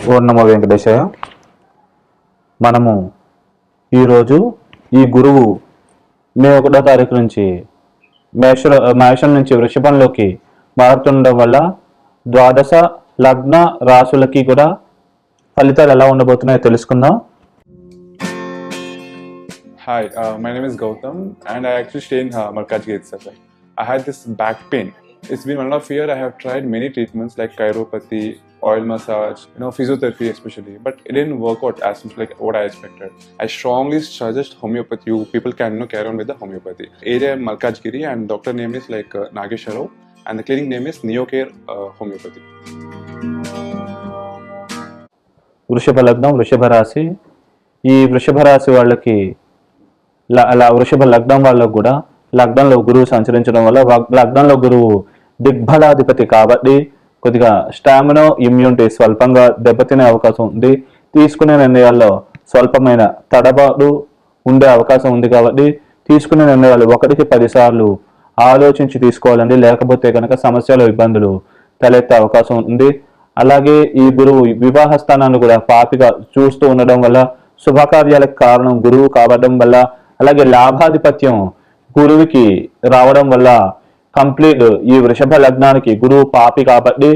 ఓం నమో వెంకటేశాయ. మనము ఈరోజు ఈ గురువు మే 1వ తారీఖు నుంచి మేషం నుంచి వృషభంలోకి మారుతుండడం వల్ల ద్వాదశ లగ్న రాశులకి కూడా ఫలితాలు ఎలా ఉండబోతున్నాయో తెలుసుకుందాం. Hi, my name is Gautam and I actually stay in Malkajgiri itself. I had this back pain. It's been 1.5 years. I have tried many treatments like chiropathy, oil massage, physiotherapy especially, but it didn't work out as much like what I expected. I strongly suggest homeopathy. You people can carry on with the homeopathy. Area Malkajgiri and doctor name is like Nagesha Rao and the clinic name is Neocare Homeopathy. వృషభ లగ్నం, వృషభ రాశి. ఈ వృషభ రాశి వాళ్ళకి అలా వృషభ లగ్నం వాళ్ళకు కూడా లగ్నంలో గురువు సంచరించడం వల్ల లగ్నంలో గురువు దిగ్బలాధిపతి కాబట్టి కొద్దిగా స్టామినా, ఇమ్యూనిటీ స్వల్పంగా దెబ్బతినే అవకాశం ఉంది. తీసుకునే నిర్ణయాల్లో స్వల్పమైన తడబాటు ఉండే అవకాశం ఉంది కాబట్టి తీసుకునే నిర్ణయాలు 1కి 10 సార్లు ఆలోచించి తీసుకోవాలండి. లేకపోతే కనుక సమస్యలు, ఇబ్బందులు తలెత్తే అవకాశం ఉంది. అలాగే ఈ గురువు వివాహ స్థానాన్ని కూడా పాపిగా చూస్తూ ఉండడం వల్ల శుభకార్యాలకు కారణం గురువు కావడం వల్ల, అలాగే లాభాధిపత్యం గురువుకి రావడం వల్ల కంప్లీట్ ఈ వృషభ లగ్నానికి గురువు పాపి కాబట్టి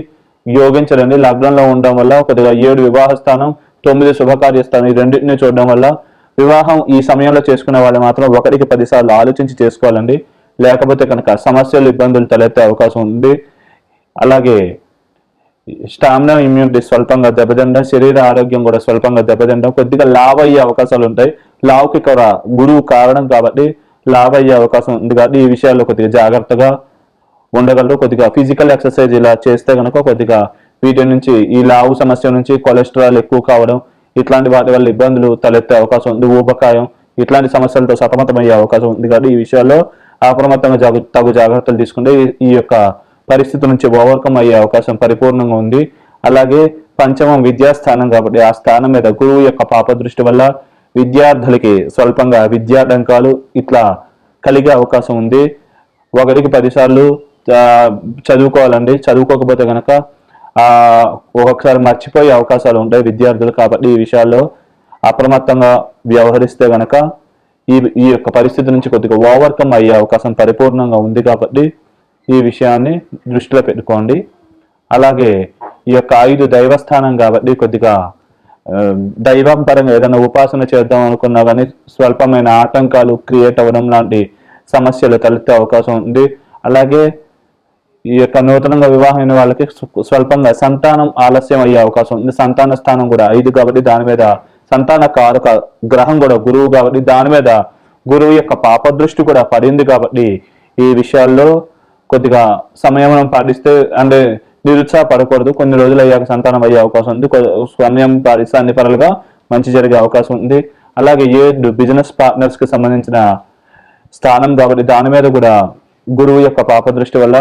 యోగించడండి. లగ్నంలో ఉండడం వల్ల కొద్దిగా 7 వివాహ స్థానం, 9 శుభకార్య స్థానం, ఈ రెండింటిని చూడడం వల్ల వివాహం ఈ సమయంలో చేసుకునే వాళ్ళు మాత్రం 1కి 10 సార్లు ఆలోచించి చేసుకోవాలండి. లేకపోతే కనుక సమస్యలు, ఇబ్బందులు తలెత్తే అవకాశం ఉంది. అలాగే స్టామినా, ఇమ్యూనిటీ స్వల్పంగా దెబ్బతిండడం, శరీర ఆరోగ్యం కూడా స్వల్పంగా దెబ్బతిండడం, కొద్దిగా లావ్ అయ్యే అవకాశాలు ఉంటాయి. లావుకి కూడా గురువు కారణం కాబట్టి లావ్ అయ్యే అవకాశం ఉంది కాబట్టి ఈ విషయాల్లో కొద్దిగా జాగ్రత్తగా ఉండగలరు. కొద్దిగా ఫిజికల్ ఎక్సర్సైజ్ ఇలా చేస్తే కనుక కొద్దిగా వీటి నుంచి, ఈ లావు సమస్య నుంచి కొలెస్ట్రాల్ ఎక్కువ కావడం ఇట్లాంటి వాటి వల్ల ఇబ్బందులు తలెత్తే అవకాశం ఉంది. ఊబకాయం ఇట్లాంటి సమస్యలతో సతమతమయ్యే అవకాశం ఉంది కాబట్టి ఈ విషయాల్లో అప్రమత్తంగా తగు జాగ్రత్తలు తీసుకుంటే ఈ యొక్క పరిస్థితి నుంచి ఓవర్కమ్ అయ్యే అవకాశం పరిపూర్ణంగా ఉంది. అలాగే పంచమం విద్యాస్థానం కాబట్టి ఆ స్థానం మీద గురువు యొక్క పాపదృష్టి వల్ల విద్యార్థులకి స్వల్పంగా విద్యాటంకాలు ఇట్లా కలిగే అవకాశం ఉంది. 1కి 10 సార్లు చదువుకోవాలండి. చదువుకోకపోతే కనుక ఒక్కొక్కసారి మర్చిపోయే అవకాశాలు ఉంటాయి విద్యార్థులు. కాబట్టి ఈ విషయాల్లో అప్రమత్తంగా వ్యవహరిస్తే కనుక ఈ యొక్క పరిస్థితి నుంచి కొద్దిగా ఓవర్కమ్ అయ్యే అవకాశం పరిపూర్ణంగా ఉంది కాబట్టి ఈ విషయాన్ని దృష్టిలో పెట్టుకోండి. అలాగే ఈ యొక్క 5 దైవస్థానం కాబట్టి కొద్దిగా దైవం పరంగా ఏదైనా ఉపాసన చేద్దాం అనుకున్నా కానీ స్వల్పమైన ఆటంకాలు క్రియేట్ అవ్వడం లాంటి సమస్యలు తలెత్తే అవకాశం ఉంది. అలాగే ఈ యొక్క నూతనంగా వివాహమైన వాళ్ళకి స్వల్పంగా సంతానం ఆలస్యం అయ్యే అవకాశం ఉంది. సంతాన స్థానం కూడా 5 కాబట్టి దాని మీద సంతాన కారక గ్రహం కూడా గురువు కాబట్టి దాని మీద గురువు యొక్క పాపదృష్టి కూడా పడింది కాబట్టి ఈ విషయాల్లో కొద్దిగా సంయమనం పాటిస్తే, అంటే నిరుత్సాహపడకూడదు. కొన్ని రోజులు అయ్యాక సంతానం అయ్యే అవకాశం ఉంది. సమయం పాటిస్తే అన్ని పనులుగా మంచి జరిగే అవకాశం ఉంది. అలాగే బిజినెస్ పార్ట్నర్స్ కి సంబంధించిన స్థానం కాబట్టి దాని మీద కూడా గురువు యొక్క పాపదృష్టి వల్ల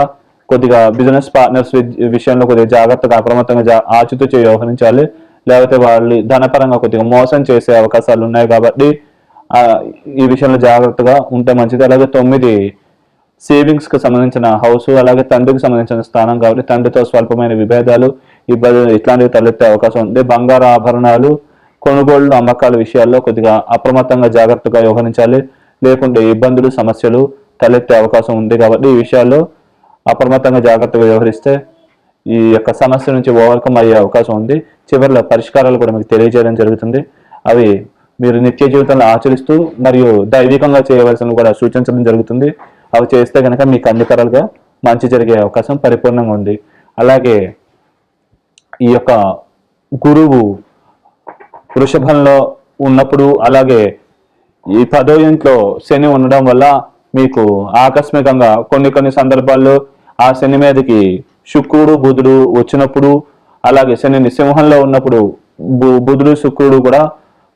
కొద్దిగా బిజినెస్ పార్ట్నర్స్ విషయంలో కొద్దిగా జాగ్రత్తగా అప్రమత్తంగా ఆచితూచి వ్యవహరించాలి. లేకపోతే వాళ్ళు ధనపరంగా కొద్దిగా మోసం చేసే అవకాశాలు ఉన్నాయి కాబట్టి ఈ విషయంలో జాగ్రత్తగా ఉంటే మంచిది. అలాగే 9 సేవింగ్స్ కి సంబంధించిన హౌస్, అలాగే తండ్రికి సంబంధించిన స్థానం కాబట్టి తండ్రితో స్వల్పమైన విభేదాలు, ఇబ్బందులు ఇట్లాంటివి తలెత్తే అవకాశం ఉంది. బంగారు ఆభరణాలు కొనుగోళ్లు, అమ్మకాల విషయాల్లో కొద్దిగా అప్రమత్తంగా జాగ్రత్తగా వ్యవహరించాలి. లేకుంటే ఇబ్బందులు, సమస్యలు తలెత్తే అవకాశం ఉంది కాబట్టి ఈ విషయాల్లో అప్రమత్తంగా జాగ్రత్తగా వ్యవహరిస్తే ఈ యొక్క సమస్య నుంచి ఓవర్కమ్ అయ్యే అవకాశం ఉంది. చివరిలో పరిష్కారాలు కూడా మీకు తెలియజేయడం జరుగుతుంది. అవి మీరు నిత్య జీవితంలో ఆచరిస్తూ మరియు దైవికంగా చేయవలసిన కూడా సూచించడం జరుగుతుంది. అవి చేస్తే కనుక మీకు అన్ని తరాలుగా మంచి జరిగే అవకాశం పరిపూర్ణంగా ఉంది. అలాగే ఈ యొక్క గురువు వృషభంలో ఉన్నప్పుడు, అలాగే ఈ 10వ ఇంట్లో శని ఉండడం వల్ల మీకు ఆకస్మికంగా కొన్ని సందర్భాల్లో ఆ శని మీదకి శుక్రుడు, బుధుడు వచ్చినప్పుడు, అలాగే శని సింహంలో ఉన్నప్పుడు బుధుడు, శుక్రుడు కూడా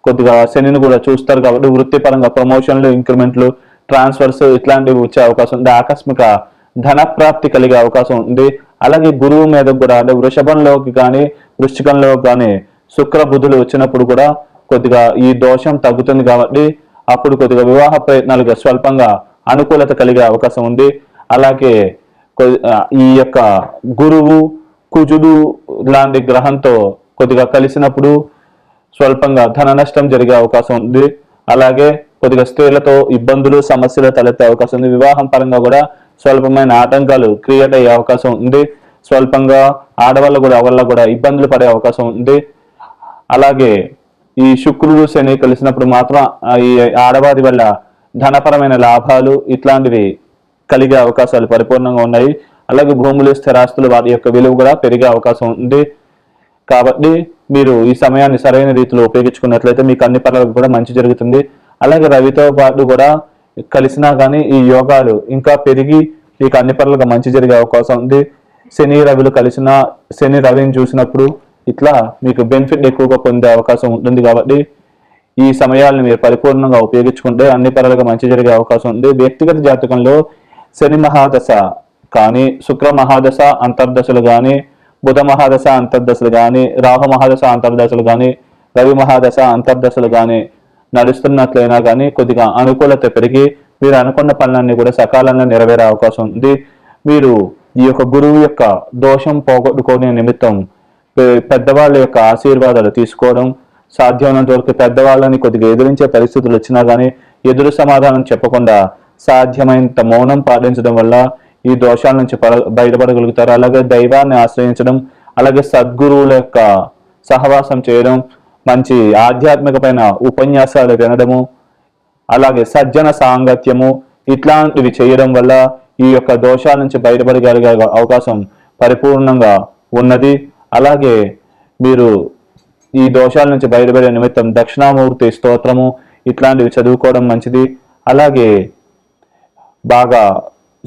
కొద్దిగా శనిని కూడా చూస్తారు కాబట్టి వృత్తిపరంగా ప్రమోషన్లు, ఇంక్రిమెంట్లు, ట్రాన్స్ఫర్స్ ఇట్లాంటివి వచ్చే అవకాశం ఉంది. ఆకస్మిక ధన ప్రాప్తి కలిగే అవకాశం ఉంది. అలాగే గురువు మీద కూడా అంటే వృషభంలోకి కానీ వృశ్చికంలో కానీ శుక్ర, బుధులు వచ్చినప్పుడు కూడా కొద్దిగా ఈ దోషం తగ్గుతుంది కాబట్టి అప్పుడు కొద్దిగా వివాహ ప్రయత్నాలుగా స్వల్పంగా అనుకూలత కలిగే అవకాశం ఉంది. అలాగే ఈ యొక్క గురువు, కుజుడు లాంటి గ్రహంతో కొద్దిగా కలిసినప్పుడు స్వల్పంగా ధన నష్టం జరిగే అవకాశం ఉంది. అలాగే కొద్దిగా స్త్రీలతో ఇబ్బందులు సమస్యలు తలెత్తే అవకాశం ఉంది. వివాహం పరంగా కూడా స్వల్పమైన ఆటంకాలు క్రియేట్ అయ్యే అవకాశం ఉంది. స్వల్పంగా ఆడవాళ్ళు కూడా ఇబ్బందులు పడే అవకాశం ఉంది. అలాగే ఈ శుక్రుడు శని కలిసినప్పుడు మాత్రం ఈ ఆడవారి వల్ల ధనపరమైన లాభాలు ఇట్లాంటివి కలిగే అవకాశాలు పరిపూర్ణంగా ఉన్నాయి. అలాగే భూములు స్థిరాస్తులు వాటి యొక్క విలువ కూడా పెరిగే అవకాశం ఉంది. కాబట్టి మీరు ఈ సమయాన్ని సరైన రీతిలో ఉపయోగించుకున్నట్లయితే మీకు అన్ని పనులకు కూడా మంచి జరుగుతుంది. అలాగే రవితో పాటు కూడా కలిసినా కానీ ఈ యోగాలు ఇంకా పెరిగి మీకు అన్ని పనులకు మంచి జరిగే అవకాశం ఉంది. శని రవిలు కలిసిన శని రవిని చూసినప్పుడు ఇట్లా మీకు బెనిఫిట్ ఎక్కువగా పొందే అవకాశం ఉంటుంది. కాబట్టి ఈ సమయాలను మీరు పరిపూర్ణంగా ఉపయోగించుకుంటే అన్ని పనులకు మంచి జరిగే అవకాశం ఉంది. వ్యక్తిగత జాతకంలో శని మహాదశ కానీ, శుక్ర మహాదశ అంతర్దశలు కానీ, బుధ మహాదశ అంతర్దశలు కానీ, రాహు మహాదశ అంతర్దశలు కానీ, రవి మహాదశ అంతర్దశలు కానీ నడుస్తున్నట్లయినా కానీ కొద్దిగా అనుకూలత పెరిగి మీరు అనుకున్న పనులన్నీ కూడా సకాలంలో నెరవేరే అవకాశం ఉంది. మీరు ఈ యొక్క గురువు యొక్క దోషం పోగొట్టుకునే నిమిత్తం పెద్దవాళ్ళ యొక్క ఆశీర్వాదాలు తీసుకోవడం, సాధ్యమైనంత వరకు పెద్దవాళ్ళని కొద్దిగా ఎదిరించే పరిస్థితులు వచ్చినా కానీ ఎదురు సమాధానం చెప్పకుండా సాధ్యమైనంత మౌనం పాటించడం వల్ల ఈ దోషాల నుంచి బయటపడగలుగుతారు. అలాగే దైవాన్ని ఆశ్రయించడం, అలాగే సద్గురువుల యొక్క సహవాసం చేయడం, మంచి ఆధ్యాత్మికమైన ఉపన్యాసాలు వినడము, అలాగే సజ్జన సాంగత్యము ఇట్లాంటివి చేయడం వల్ల ఈ యొక్క దోషాల నుంచి బయటపడగలిగే అవకాశం పరిపూర్ణంగా ఉన్నది. అలాగే మీరు ఈ దోషాల నుంచి బయటపడే నిమిత్తం దక్షిణామూర్తి స్తోత్రము ఇట్లాంటివి చదువుకోవడం మంచిది. అలాగే బాగా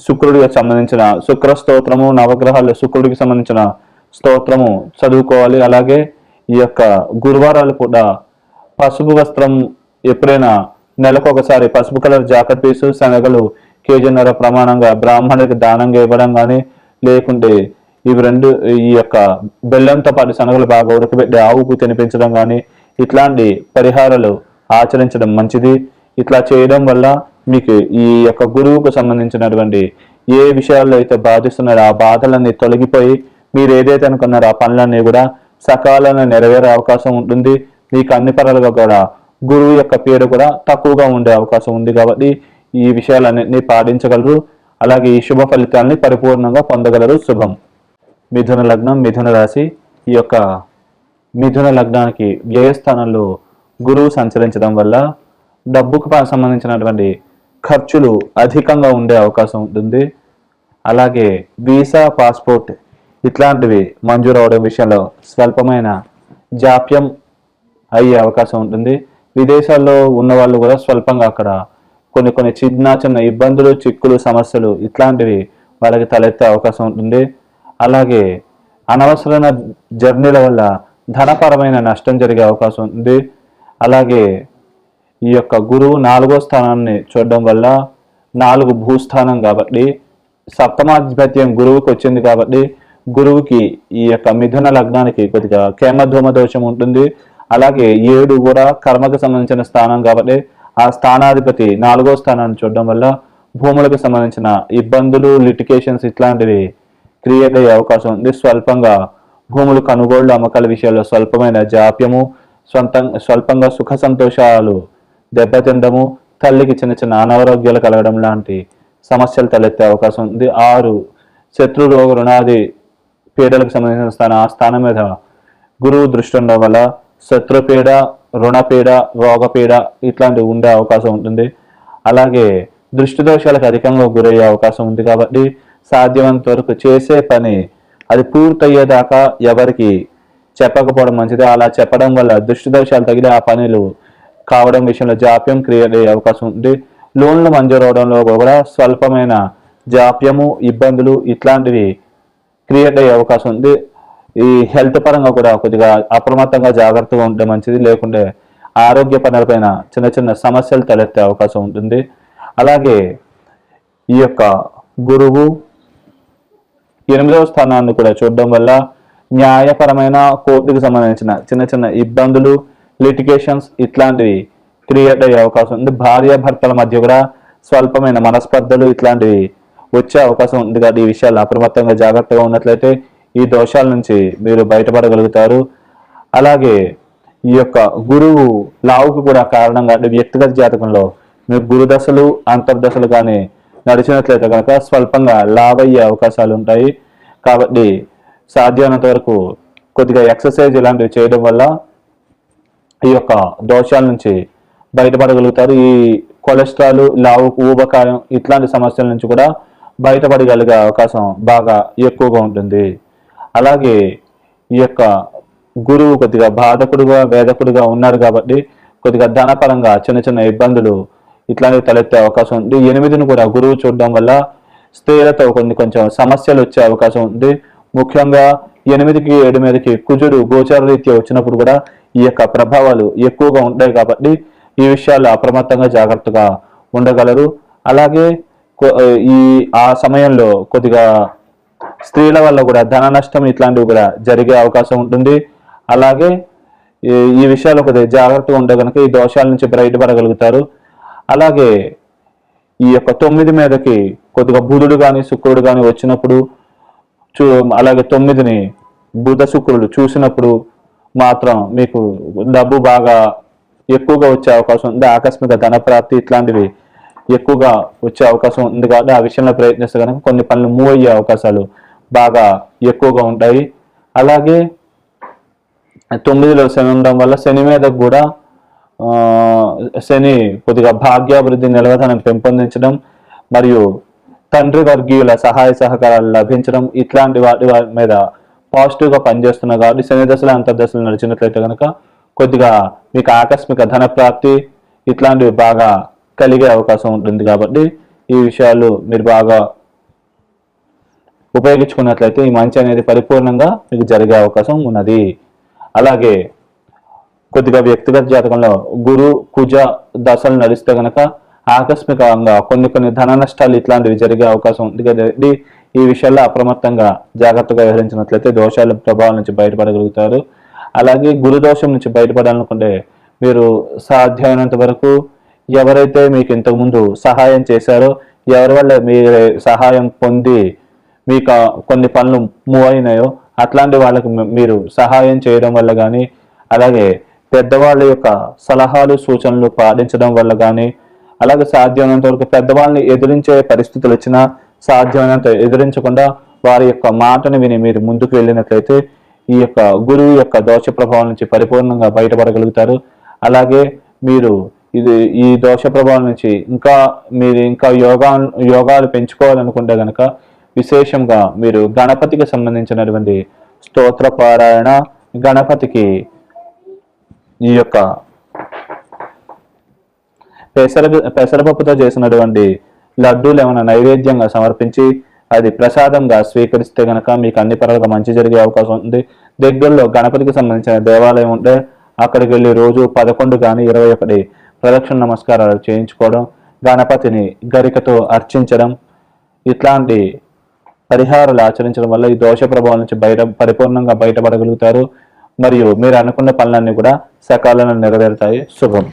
శుక్రుడికి సంబంధించిన శుక్ర స్తోత్రము, నవగ్రహాలు శుక్రుడికి సంబంధించిన స్తోత్రము చదువుకోవాలి. అలాగే ఈ యొక్క గురువారాలు కూడా పసుపు వస్త్రం ఎప్పుడైనా నెలకు ఒకసారి పసుపు కలర్ జాకెట్ పీసు శనగలు కేజీన్నర ప్రమాణంగా బ్రాహ్మణుడికి దానంగా ఇవ్వడం కానీ, లేకుంటే ఇవి రెండు ఈ యొక్క బెల్లంతో పాటు శనగలు బాగా ఉడకబెట్టి ఆవుకు తినిపించడం కానీ ఇట్లాంటి పరిహారాలు ఆచరించడం మంచిది. ఇట్లా చేయడం వల్ల మీకు ఈ యొక్క గురువుకు సంబంధించినటువంటి ఏ విషయాల్లో అయితే బాధిస్తున్నారో ఆ బాధలన్నీ తొలగిపోయి మీరు ఏదైతే అనుకున్నారో ఆ పనులన్నీ కూడా సకాలంలో నెరవేరే అవకాశం ఉంటుంది. మీకు అన్ని పనులుగా కూడా గురువు యొక్క పేరు కూడా తక్కువగా ఉండే అవకాశం ఉంది. కాబట్టి ఈ విషయాలన్నింటినీ పాటించగలరు. అలాగే ఈ శుభ ఫలితాలని పరిపూర్ణంగా పొందగలరు. శుభం. మిథున లగ్నం, మిథున రాశి. ఈ యొక్క మిథున లగ్నానికి వ్యయస్థానంలో గురువు సంచరించడం వల్ల డబ్బుకు సంబంధించినటువంటి ఖర్చులు అధికంగా ఉండే అవకాశం ఉంటుంది. అలాగే వీసా, పాస్పోర్ట్ ఇట్లాంటివి మంజూరు అవడం విషయంలో స్వల్పమైన జాప్యం అయ్యే అవకాశం ఉంటుంది. విదేశాల్లో ఉన్న వాళ్ళు కూడా స్వల్పంగా అక్కడ కొన్ని చిన్న ఇబ్బందులు, చిక్కులు, సమస్యలు ఇట్లాంటివి వాళ్ళకి తలెత్తే అవకాశం ఉంటుంది. అలాగే అనవసరమైన జర్నీల వల్ల ధనపరమైన నష్టం జరిగే అవకాశం ఉంది. అలాగే ఈ యొక్క గురువు 4వ స్థానాన్ని చూడడం వల్ల 4 భూస్థానం కాబట్టి సప్తమాధిపత్యం గురువుకి వచ్చింది. కాబట్టి గురువుకి ఈ యొక్క మిథున లగ్నానికి కొద్దిగా కేమధూమ దోషం ఉంటుంది. అలాగే 7 కూడా కర్మకు సంబంధించిన స్థానం కాబట్టి ఆ స్థానాధిపతి 4వ స్థానాన్ని చూడడం వల్ల భూములకు సంబంధించిన ఇబ్బందులు, లిటికేషన్స్ ఇట్లాంటివి క్రియేట్ అయ్యే అవకాశం ఉంది. స్వల్పంగా భూములు కొనుగోళ్లు అమ్మకాల విషయాల్లో స్వల్పమైన జాప్యము, స్వల్పంగా సుఖ సంతోషాలు దెబ్బతిండము, తల్లికి చిన్న అనారోగ్యాలు కలగడం లాంటి సమస్యలు తలెత్తే అవకాశం ఉంది. 6 శత్రు రోగ రుణాది పీడలకు సంబంధించిన ఆ స్థానం మీద గురువు దృష్టి ఉండడం వల్ల శత్రుపీడ, రుణపీడ, రోగపీడ ఇట్లాంటివి ఉండే అవకాశం ఉంటుంది. అలాగే దృష్టి దోషాలకు అధికంగా గురయ్యే అవకాశం ఉంది. కాబట్టి సాధ్యమైనంత వరకు చేసే పని అది పూర్తయ్యేదాకా ఎవరికి చెప్పకపోవడం మంచిది. అలా చెప్పడం వల్ల దృష్టి దోషాలు తగిలి ఆ పనులు కావడం విషయంలో జాప్యం క్రియేట్ అయ్యే అవకాశం ఉంది. లోన్లు మంజూరు అవడంలో కూడా స్వల్పమైన జాప్యము, ఇబ్బందులు ఇట్లాంటివి క్రియేట్ అయ్యే అవకాశం ఉంది. ఈ హెల్త్ పరంగా కూడా కొద్దిగా అప్రమత్తంగా జాగ్రత్తగా ఉంటే మంచిది. లేకుంటే ఆరోగ్య పనులపైన చిన్న సమస్యలు తలెత్తే అవకాశం ఉంటుంది. అలాగే ఈ యొక్క గురువు 8వ స్థానాన్ని కూడా చూడడం వల్ల న్యాయపరమైన కోర్టుకు సంబంధించిన చిన్న ఇబ్బందులు, లిటిగేషన్స్ ఇట్లాంటివి క్రియేట్ అయ్యే అవకాశం ఉంది. భార్యాభర్తల మధ్య కూడా స్వల్పమైన మనస్పర్ధలు ఇట్లాంటివి వచ్చే అవకాశం ఉంది. కాబట్టి ఈ విషయాలు అప్రమత్తంగా జాగ్రత్తగా ఉన్నట్లయితే ఈ దోషాల నుంచి మీరు బయటపడగలుగుతారు. అలాగే ఈ యొక్క గురువు లావుకు కూడా కారణంగా అంటే వ్యక్తిగత జాతకంలో మీకు గురు దశలు అంతర్దశలు కానీ నడిచినట్లయితే కనుక స్వల్పంగా లావయ్యే అవకాశాలు ఉంటాయి. కాబట్టి సాధ్యమైనంత వరకు కొద్దిగా ఎక్సర్సైజ్ ఇలాంటివి చేయడం వల్ల ఈ యొక్క దోషాల నుంచి బయటపడగలుగుతారు. ఈ కొలెస్ట్రాల్, లావు, ఊబకాయం ఇట్లాంటి సమస్యల నుంచి కూడా బయటపడగలిగే అవకాశం బాగా ఎక్కువగా ఉంటుంది. అలాగే ఈ యొక్క గురువు కొద్దిగా బాధకుడుగా వేదకుడుగా ఉన్నాడు కాబట్టి కొద్దిగా ధనపరంగా చిన్న చిన్న ఇబ్బందులు ఇట్లాంటివి తలెత్తే అవకాశం ఉంది. 8ని కూడా గురువు చూడడం వల్ల స్త్రీలతో కొంచెం సమస్యలు వచ్చే అవకాశం ఉంది. ముఖ్యంగా 8కి 7 మీదకి కుజుడు గోచార రీత్యా వచ్చినప్పుడు కూడా ఈ యొక్క ప్రభావాలు ఎక్కువగా ఉంటాయి కాబట్టి ఈ విషయాల్లో అప్రమత్తంగా జాగ్రత్తగా ఉండగలరు. అలాగే ఆ సమయంలో కొద్దిగా స్త్రీల వల్ల కూడా ధన నష్టం ఇట్లాంటివి కూడా జరిగే అవకాశం ఉంటుంది. అలాగే ఈ విషయాల్లో కొద్దిగా జాగ్రత్తగా ఉంటే కనుక ఈ దోషాల నుంచి బయటపడగలుగుతారు. అలాగే ఈ యొక్క 9 మీదకి కొద్దిగా బుధుడు కానీ శుక్రుడు కానీ వచ్చినప్పుడు అలాగే 9ని బుధ శుక్రుడు చూసినప్పుడు మాత్రం మీకు డబ్బు బాగా ఎక్కువగా వచ్చే అవకాశం ఉంది. ఆకస్మిక ధన ప్రాప్తి ఇట్లాంటివి ఎక్కువగా వచ్చే అవకాశం ఉంది కాబట్టి ఆ విషయంలో ప్రయత్నిస్తే కనుక కొన్ని పనులు మూవ్ అయ్యే అవకాశాలు బాగా ఎక్కువగా ఉంటాయి. అలాగే 9లో శని ఉండడం వల్ల శని మీద కూడా శని కొద్దిగా భాగ్యాభివృద్ధి నిలవదనం పెంపొందించడం మరియు తండ్రి వర్గీయుల సహాయ సహకారాలు లభించడం ఇట్లాంటి వాటి మీద పాజిటివ్గా పనిచేస్తున్నా కాబట్టి శని దశలు అంతర్దశలు నడిచినట్లయితే కనుక కొద్దిగా మీకు ఆకస్మిక ధన ప్రాప్తి ఇట్లాంటివి బాగా కలిగే అవకాశం ఉంటుంది. కాబట్టి ఈ విషయాలు మీరు బాగా ఉపయోగించుకున్నట్లయితే ఈ మంచి అనేది పరిపూర్ణంగా మీకు జరిగే అవకాశం ఉన్నది. అలాగే కొద్దిగా వ్యక్తిగత జాతకంలో గురు కుజ దశలు నడిస్తే కనుక ఆకస్మికంగా కొన్ని ధన నష్టాలు ఇట్లాంటివి జరిగే అవకాశం ఉంది కాబట్టి ఈ విషయాల్లో అప్రమత్తంగా జాగ్రత్తగా వ్యవహరించినట్లయితే దోషాల ప్రభావం నుంచి బయటపడగలుగుతారు. అలాగే గురు దోషం నుంచి బయటపడాలనుకుంటే మీరు సాధ్యమైనంత వరకు ఎవరైతే మీకు ఇంతకుముందు సహాయం చేశారో ఎవరి వల్ల మీరు సహాయం పొంది మీకు కొన్ని పనులు మూవ్ అయినాయో అట్లాంటి వాళ్ళకి మీరు సహాయం చేయడం వల్ల కానీ అలాగే పెద్దవాళ్ళ యొక్క సలహాలు సూచనలు పాటించడం వల్ల కానీ అలాగే సాధ్యమైనంత వరకు పెద్దవాళ్ళని ఎదిరించే పరిస్థితులు వచ్చినా సాధ్యమైనంత ఎదిరించకుండా వారి యొక్క మాటను విని మీరు ముందుకు వెళ్ళినట్లయితే ఈ యొక్క గురువు యొక్క దోష ప్రభావం నుంచి పరిపూర్ణంగా బయటపడగలుగుతారు. అలాగే మీరు ఈ దోష ప్రభావం నుంచి ఇంకా యోగాలు పెంచుకోవాలనుకుంటే కనుక విశేషంగా మీరు గణపతికి సంబంధించినటువంటి స్తోత్ర పారాయణ, గణపతికి ఈ యొక్క పెసరపప్పుతో చేసినటువంటి లడ్డూలు ఏమైనా నైవేద్యంగా సమర్పించి అది ప్రసాదంగా స్వీకరిస్తే కనుక మీకు అన్ని పరాలుగా మంచి జరిగే అవకాశం ఉంది. దగ్గరలో గణపతికి సంబంధించిన దేవాలయం ఉంటే అక్కడికి వెళ్ళి రోజు 11 కానీ 21 ప్రదక్షిణ నమస్కారాలు చేయించుకోవడం, గణపతిని గరికతో అర్చించడం ఇట్లాంటి పరిహారాలు ఆచరించడం వల్ల ఈ దోష ప్రభావం నుంచి పరిపూర్ణంగా బయటపడగలుగుతారు. మరియు మీరు అనుకున్న పనులన్నీ కూడా సకాలంలో నెరవేరుతాయి. శుభం.